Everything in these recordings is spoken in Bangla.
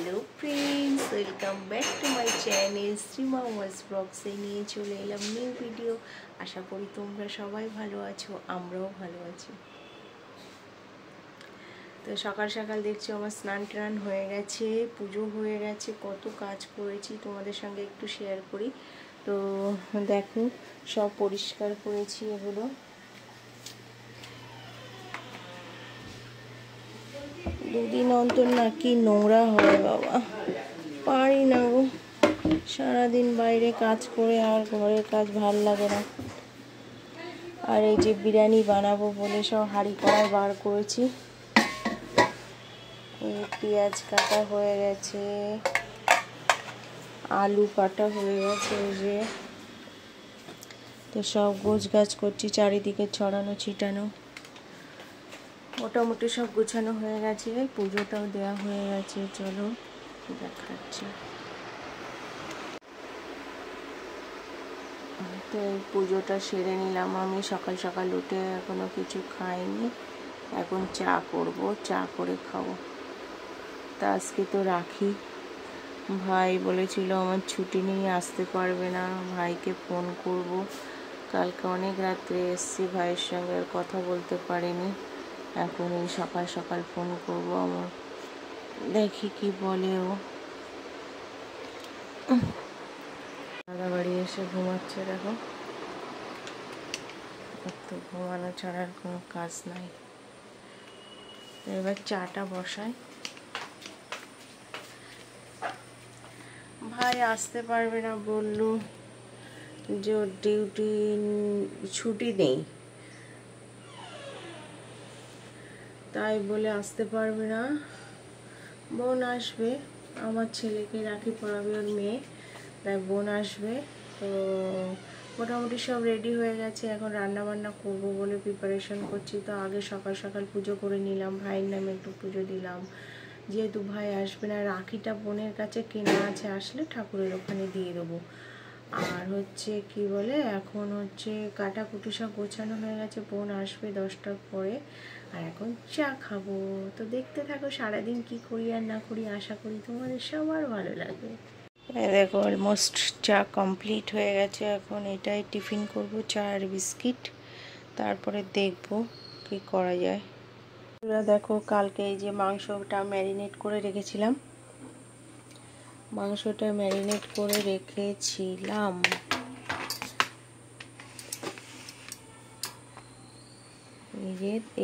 Hello friends, welcome back to my channel Shrima ওয়াজ ব্লগসে নিয়ে চলে এলাম নিউ ভিডিও। আশা করি তোমরা সবাই ভালো আছো, আমরাও ভালো আছি। তো সকাল সকাল দেখছো আমার স্নান টান হয়ে গেছে, পুজো হয়ে গেছে, কত কাজ করেছি তোমাদের সঙ্গে একটু শেয়ার করি। তো দেখো সব পরিষ্কার করেছি, এগুলো দুদিন অন্তর না কি নোংরা হয় বাবা, পারি না গো, সারাদিন বাইরে কাজ করে আর ঘরের কাজ ভাল লাগে না। আর এই যে বিরিয়ানি বানাবো বলে সব হাঁড়ি কড়াই বার করেছি। এই পেঁয়াজ কাটা হয়ে গেছে, আলু কাটা হয়ে গেছে, এই যে তো সব গোছ গাছ করছি, চারিদিকে ছড়ানো ছিটানো, মোটামুটি সব গুছানো হয়ে গেছে। পুজোটাও দেওয়া হয়ে গেছে, চলো দেখাচ্ছি। তো এই পুজোটা সেরে নিলাম আমি, সকাল সকাল উঠে এখনও কিছু খাইনি, এখন চা করব, চা করে খাবো। তা আজকে তো রাখি, ভাই বলেছিল আমার ছুটি নেই, আসতে পারবে না, ভাইকে ফোন করব। কালকে অনেক রাত্রে এসছি, ভাইয়ের সঙ্গে আর কথা বলতে পারিনি, এখন এই সকাল সকাল ফোন করব আমার, দেখি কি বলে ও। দাদা বাড়ি এসে ঘুমাচ্ছে, দেখো তো ঘুমানো ছাড়া আর কোনো কাজ নাই। এবার চাটা বসাই। ভাই আসতে পারবে না, বললো যে ওর ডিউটি ছুটি নেই, তাই বলে আসতে পারবে না। বোন আসবে, আমার ছেলেকে রাখি পরাবে, ওর মেয়ে, তাই বোন আসবে। তো মোটামুটি সব রেডি হয়ে গেছে, এখন রান্না বান্না করবো বলে প্রিপারেশন করছি। তো আগে সকাল সকাল পুজো করে নিলাম, ভাইয়ের নামে একটু পুজো দিলাম, যেহেতু ভাই আসবে না। রাখিটা বোনের কাছে কেনা আছে, আসলে ঠাকুরের ওখানে দিয়ে দেবো। আর হচ্ছে কি বলে, এখন হচ্ছে কাটাকুটি সব গোছানো হয়ে গেছে, বোন আসবে 10টার পরে, আর এখন চা খাবো। তো দেখতে থাকো সারাদিন কি করি আর না করি, আশা করি তোমাদের সবার ভালো লাগবে। দেখো অলমোস্ট চা কমপ্লিট হয়ে গেছে, এখন এটাই টিফিন করব, চা আর বিস্কিট, তারপরে দেখবো কি করা যায়। দেখো কালকে এই যে মাংসটা ম্যারিনেট করে রেখেছিলাম, মাংসটা ম্যারিনেট করে রেখেছিলাম,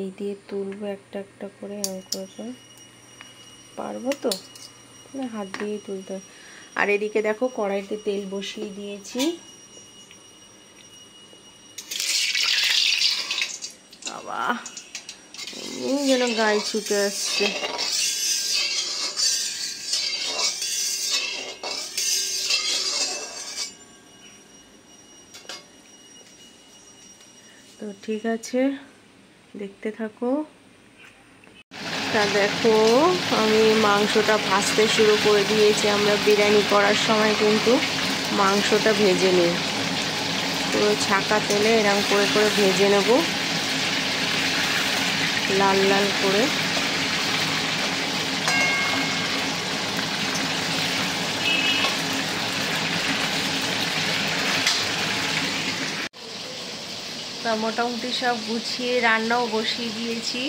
এই দিয়ে তুলবো একটা একটা করে, করে পারবো তো না, হাত দিয়েই তুলতে। আর এদিকে দেখো কড়াইতে তেল বসিয়ে দিয়েছি, বাবা যেন গায়ে ছুটে আসছে। তো ঠিক আছে, দেখতে থাকো। তা দেখো আমি মাংসটা ভাজতে শুরু করে দিয়েছি। আমরা বিরিয়ানি করার সময় কিন্তু মাংসটা ভেজে নিই, পুরো ছাকা তেলে এরকম করে করে ভেজে নেব, লাল লাল করে। তা মোটামুটি সব গুছিয়ে রান্নাও বসিয়ে দিয়েছি,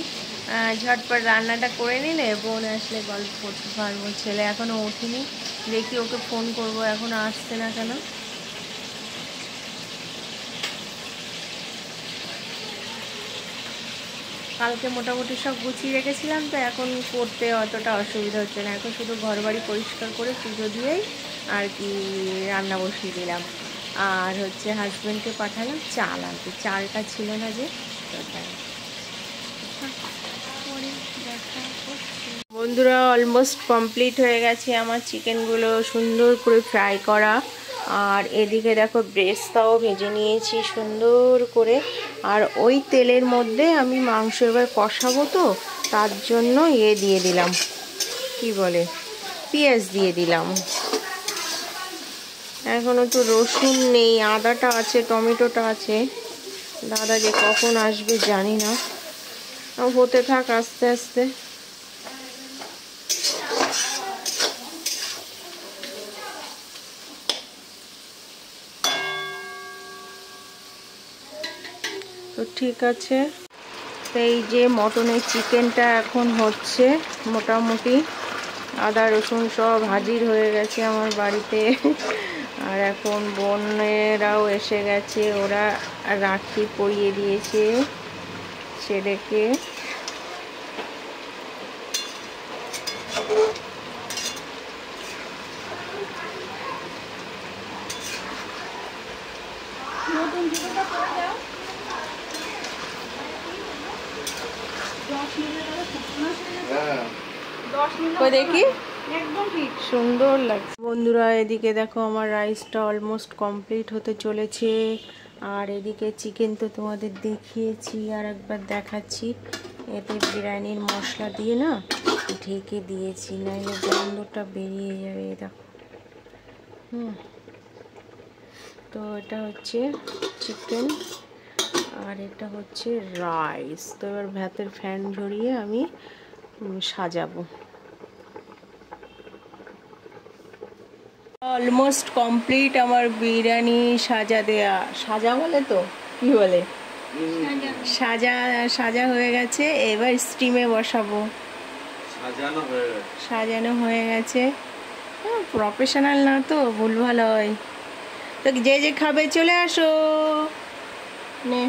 ঝটপট রান্নাটা করে নিলে বোন আসলে গল্প করতে পারবো। ছেলে এখনও ওঠেনি, দেখি ওকে ফোন করবো, এখনও আসছে না কেন। কালকে মোটামুটি সব গুছিয়ে রেখেছিলাম, তো এখন করতে অতটা অসুবিধা হচ্ছে না। এখন শুধু ঘর বাড়ি পরিষ্কার করে পুজো দিয়েই আর কি রান্না বসিয়ে দিলাম। আর হচ্ছে হাজব্যান্ডকে পাঠালাম চাল আনতে, চালটা ছিল না যে, বন্ধুরা অলমোস্ট কমপ্লিট হয়ে গেছে আমার চিকেনগুলো সুন্দর করে ফ্রাই করা। আর এদিকে দেখো ব্রেস্তাও ভেজে নিয়েছি সুন্দর করে। আর ওই তেলের মধ্যে আমি মাংস এবার কষাবো, তো তার জন্য দিয়ে দিলাম, কি বলে, পেঁয়াজ দিয়ে দিলাম। এখনও তো রসুন নেই, আদাটা আছে, টমেটোটা আছে। দাদা যে কখন আসবে জানি না, হতে থাক আস্তে আস্তে। তো ঠিক আছে, তো এই যে মটনের চিকেনটা এখন হচ্ছে, মোটামুটি আদা রসুন সব হাজির হয়ে গেছে আমার বাড়িতে। আর এখন বোনেরাও এসে গেছে, ওরা রাখি পরিয়ে দিয়েছে ছেলেকে। দেখি সুন্দর লাগছে বন্ধুরা। এদিকে দেখো আমার রাইসটা অলমোস্ট কমপ্লিট হতে চলেছে। আর এদিকে চিকেন তো তোমাদের দেখিয়েছি, আর একবার দেখাচ্ছি। এতে বিরিয়ানির মশলা দিয়ে না ঢেকে দিয়েছি, নাইলে গন্ধটা বেরিয়ে যাবে। দেখো, তো এটা হচ্ছে চিকেন আর এটা হচ্ছে রাইস। তো এবার ভাতের ফ্যান ঝরিয়ে আমি সাজাবো। অলমোস্ট কমপ্লিট আমার বিরিয়ানি সাজা দেয়া। সাজা বলে তো কি বলে, সাজা হয়ে গেছে। এবার স্টিমে বসাবো। সাজানো হয়ে গেছে। প্রফেশনাল না তো ভুলভাল হয়। তো যে যে খাবে চলে আসো। নে,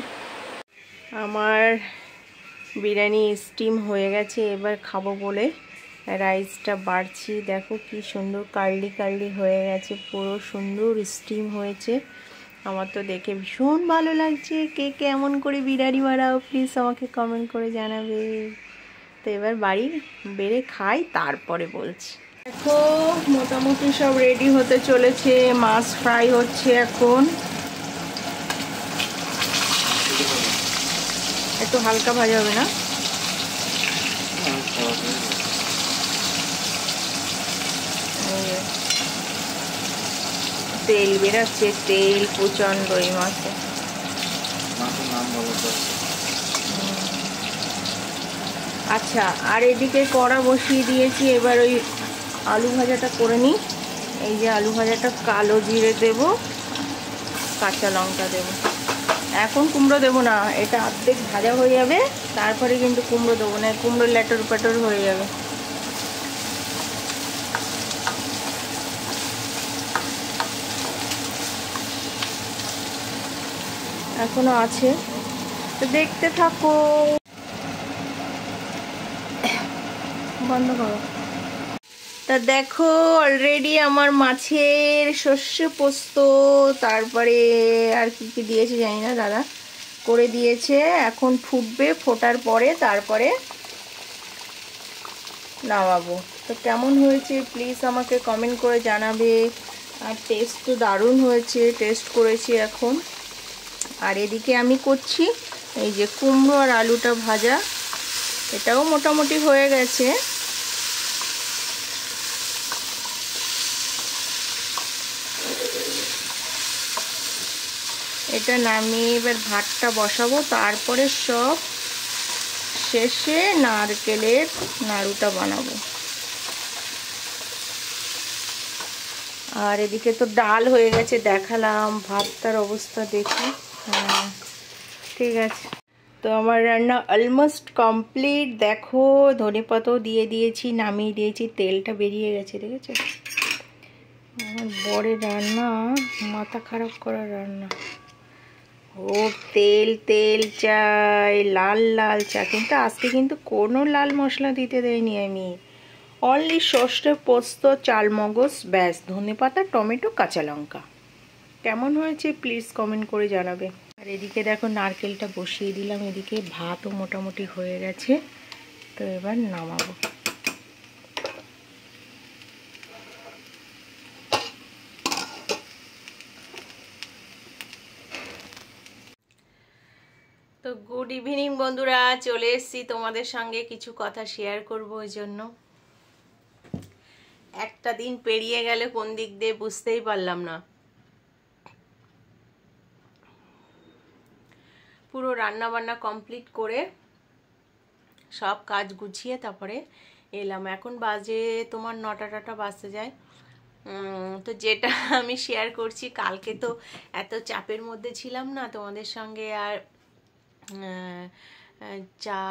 আমার বিরিয়ানি স্টিম হয়ে গেছে, এবার খাবো বলে রাইসটা বাড়ছি। দেখো কি সুন্দর কার্লি কার্লি হয়ে গেছে, পুরো সুন্দর স্টিম হয়েছে। আমার তো দেখে ভীষণ ভালো লাগছে। কে কেমন করে বিরিয়ানি বানাও প্লিজ আমাকে কমেন্ট করে জানাবে। তো এবার বাড়ি বেড়ে খাই, তারপরে বলছি। দেখো মোটামুটি সব রেডি হতে চলেছে। মাছ ফ্রাই হচ্ছে এখন, একটু হালকা ভাজা হবে না? তেল বেরাচ্ছে, তেল প্রচন্ড এই মাছে। আচ্ছা, আর এদিকে কড়া বসিয়ে দিয়েছি। এবার ওই আলু ভাজাটা করে নিই। এই যে আলু ভাজাটা, কালো জিরে দেব, কাঁচা লঙ্কা দেব। এখন কুমড়ো দেবো না, এটা অর্ধেক ভাজা হয়ে যাবে, তারপরে কিন্তু কুমড়ো দেবো না, কুমড়ো ল্যাটর প্যাটর হয়ে যাবে। এখনো আছে, তো দেখতে থাকো। বন্ধ করো। তা দেখো অলরেডি আমার মাছের শস্য পোস্ত, তারপরে আর কি কি দিয়েছে জানি না, দাদা করে দিয়েছে। এখন ফুটবে, ফোটার পরে তারপরে নামাবো। তো কেমন হয়েছে প্লিজ আমাকে কমেন্ট করে জানাবে। আর টেস্ট তো দারুণ হয়েছে, টেস্ট করেছি এখন। আর এদিকে আমি করছি এই যে কুমড়ো আর আলুটা ভাজা, এটাও মোটামুটি হয়ে গেছে। এটা নামিয়ে এবার ভাতটা বসাবো, তারপরে সব শেষে নারকেলের নাড়ুটা বানাবো। আর এদিকে তো ডাল হয়ে গেছে, দেখালাম। ভাতটার অবস্থা দেখি। হ্যাঁ ঠিক আছে। তো আমার রান্না অলমোস্ট কমপ্লিট। দেখো ধনেপাতাও দিয়ে দিয়েছি, নামিয়ে দিয়েছি, তেলটা বেরিয়ে গেছে, দেখেছো? আমার বরের রান্না মাথা খারাপ করা রান্না। ও তেল তেল চাই, লাল লাল চা। কিন্তু আজকে কিন্তু কোনো লাল মশলা দিতে দেয়নি আমি। অনলি সর্ষে পোস্ত, চালমগজ, ব্যাস, ধনেপাতা, টমেটো, কাঁচা লঙ্কা। কেমন হয়েছে প্লিজ কমেন্ট করে জানাবে। আর এদিকে দেখো নারকেলটা বসিয়ে দিলাম। এদিকে ভাতও মোটামুটি হয়ে গেছে, তো এবার নামাবো। তো গুড ইভিনিং বন্ধুরা, চলে এসেছি তোমাদের সঙ্গে কিছু কথা শেয়ার করবো। ওই জন্য একটা দিন পেরিয়ে গেলে কোন দিক দিয়ে বুঝতেই পারলাম না। পুরো রান্না বান্না কমপ্লিট করে সব কাজ গুছিয়ে তারপরে এলাম। এখন বাজে তোমার 9টা বাজতে যায়। তো যেটা আমি শেয়ার করছি, কালকে তো এত চাপের মধ্যে ছিলাম না তোমাদের সঙ্গে আর চা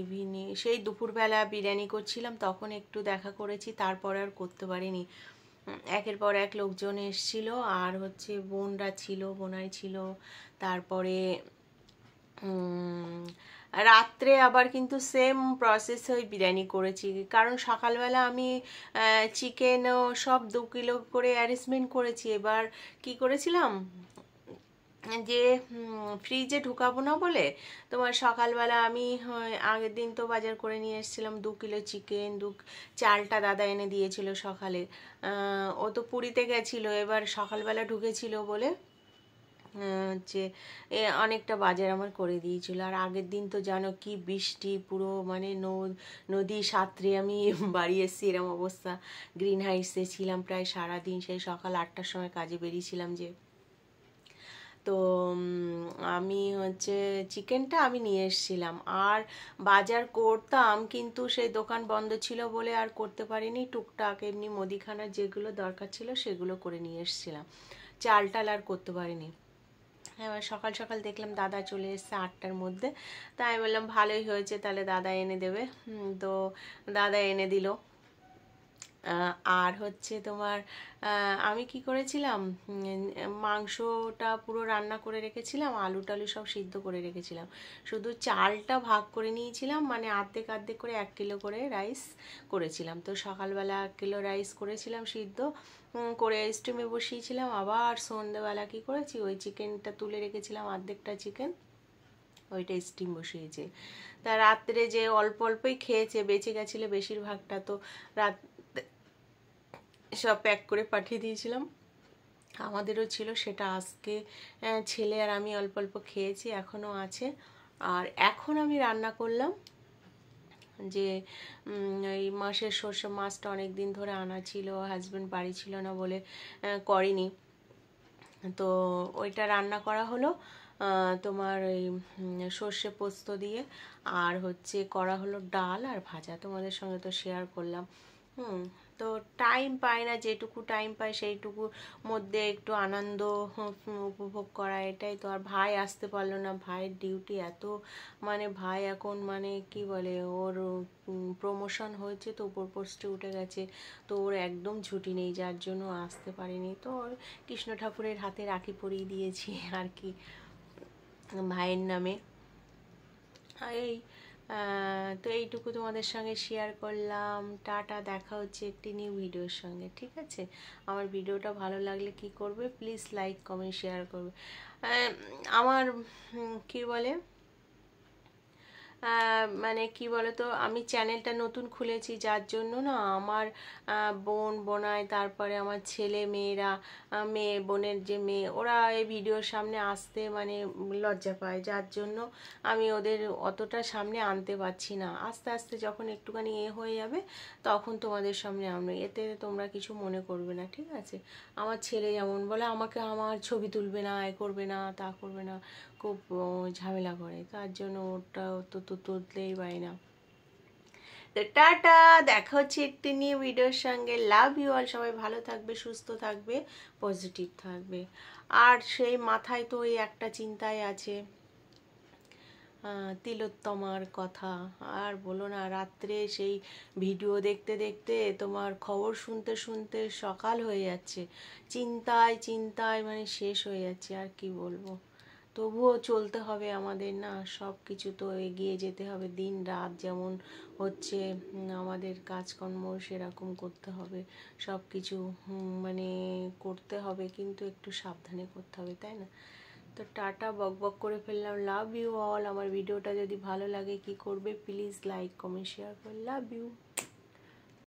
ইভিনিং সেই দুপুরবেলা বিরিয়ানি করছিলাম, তখন একটু দেখা করেছি, তারপরে আর করতে পারিনি। একের পর এক লোকজন এসছিল, আর হচ্ছে বোনরা ছিল, বোনাই ছিল। তারপরে রাত্রে আবার কিন্তু সেম প্রসেসে ওই বিরিয়ানি করেছি, কারণ সকালবেলা আমি চিকেনও সব 2 কিলো করে অ্যারেঞ্জমেন্ট করেছি। এবার কি করেছিলাম যে ফ্রিজে ঢুকাবো না বলে তোমার সকালবেলা আমি আগের দিন তো বাজার করে নিয়ে এসেছিলাম 2 কিলো চিকেন, চালটা দাদা এনে দিয়েছিল সকালে। ও তো পুরীতে গেছিলো, এবার সকালবেলা ঢুকেছিল বলে হচ্ছে অনেকটা বাজার আমার করে দিয়েছিল। আর আগের দিন তো জানো কি বৃষ্টি, পুরো মানে নদী সাঁতরে আমি বাড়ি এসেছি, এরম অবস্থা। গ্রিন হাইটসে ছিলাম প্রায় সারাদিন, সেই সকাল 8টার সময় কাজে বেরিয়েছিলাম যে। তো আমি হচ্ছে চিকেনটা আমি নিয়ে এসেছিলাম, আর বাজার করতাম কিন্তু সেই দোকান বন্ধ ছিল বলে আর করতে পারিনি। টুকটাক এমনি মুদিখানার যেগুলো দরকার ছিল সেগুলো করে নিয়ে এসেছিলাম, চাল টাল আর করতে পারিনি। এবার সকাল সকাল দেখলাম দাদা চলে এসছে 8টার মধ্যে, তাই বললাম ভালোই হয়েছে, তাহলে দাদা এনে দেবে। তো দাদা এনে দিল। আর হচ্ছে তোমার আমি কি করেছিলাম, মাংসটা পুরো রান্না করে রেখেছিলাম, আলু টালু সব সিদ্ধ করে রেখেছিলাম, শুধু চালটা ভাগ করে নিয়েছিলাম, মানে অর্ধেক অর্ধেক করে 1 কিলো করে রাইস করেছিলাম। তো সকালবেলা 1 কিলো রাইস করেছিলাম সিদ্ধ করে স্টিমে বসিয়েছিলাম। আবার সন্ধ্যেবেলা কি করেছি, ওই চিকেনটা তুলে রেখেছিলাম, অর্ধেকটা চিকেন ওইটা স্টিম বসিয়েছে। তা রাত্রে যে অল্প অল্পই খেয়েছে, বেঁচে গেছিলো বেশিরভাগটা, তো রাত সব প্যাক করে পাঠিয়ে দিয়েছিলাম। আমাদেরও ছিল সেটা, আজকে ছেলে আর আমি অল্প অল্প খেয়েছি, এখনও আছে। আর এখন আমি রান্না করলাম যে এই মাসের সর্ষে মাছটা অনেক দিন ধরে আনা ছিল, হাজব্যান্ড বাড়ি ছিল না বলে করিনি, তো ওইটা রান্না করা হলো তোমার ওই সর্ষে পোস্ত দিয়ে। আর হচ্ছে করা হলো ডাল আর ভাজা, তোমাদের সঙ্গে তো শেয়ার করলাম। তো টাইম পাই না, যেটুকু টাইম পাই সেইটুকুর মধ্যে একটু আনন্দ উপভোগ করা, এটাই তো। আর ভাই আসতে পারলো না, ভাইয়ের ডিউটি এত, মানে ভাই এখন মানে কি বলে, ওর প্রমোশন হয়েছে তো, উপর পোস্টে উঠে গেছে, তো ওর একদম ছুটি নেই, যার জন্য আসতে পারিনি। তো কৃষ্ণ ঠাকুরের হাতে রাখি পরিয়ে দিয়েছি আর কি, ভাইয়ের নামে। এই তো এইটুকু তোমাদের সঙ্গে শেয়ার করলাম। টাটা, দেখা হচ্ছে একটি নিউ ভিডিওর সঙ্গে, ঠিক আছে? আমার ভিডিওটা ভালো লাগলে কি করবে, প্লিজ লাইক কমেন্ট শেয়ার করবে। আমার কি বলে, মানে কি বলতো, আমি চ্যানেলটা নতুন খুলেছি, যার জন্য না আমার বোনাই, তারপরে আমার ছেলে মেয়েরা, মেয়ে বোনের যে মেয়ে, ওরা এই ভিডিওর সামনে আসতে মানে লজ্জা পায়, যার জন্য আমি ওদের অতটা সামনে আনতে পারছি না। আস্তে আস্তে যখন একটুখানি হয়ে যাবে তখন তোমাদের সামনে আনবে, এতে তোমরা কিছু মনে করবে না, ঠিক আছে? আমার ছেলে যেমন বলে আমাকে, আমার ছবি তুলবে না, এ করবে না, তা করবে না, খুব ঝামেলা করে, তার জন্য ওটা তো তুলতেই পারি না। তো টাটা, দেখা হচ্ছে একটি নিউ ভিডিওর সঙ্গে। লাভ ইউ অল, সবাই ভালো থাকবে, সুস্থ থাকবে, পজিটিভ থাকবে। আর সেই মাথায় তো ওই একটা চিন্তায় আছে, তিলোত্তমার কথা আর বলো না। রাত্রে সেই ভিডিও দেখতে দেখতে তোমার খবর শুনতে শুনতে সকাল হয়ে যাচ্ছে, চিন্তায় চিন্তায় মানে শেষ হয়ে যাচ্ছে, আর কি বলবো। তবুও চলতে হবে আমাদের, না সব কিছু তো এগিয়ে যেতে হবে, দিন রাত যেমন হচ্ছে আমাদের কাজকর্ম সেরকম করতে হবে, সব কিছু মানে করতে হবে, কিন্তু একটু সাবধানে করতে হবে, তাই না? তো টাটা, বক বক করে ফেললাম। Love you all. আমার ভিডিওটা যদি ভালো লাগে কি করবে, প্লিজ লাইক কমেন্ট শেয়ার করে। Love you.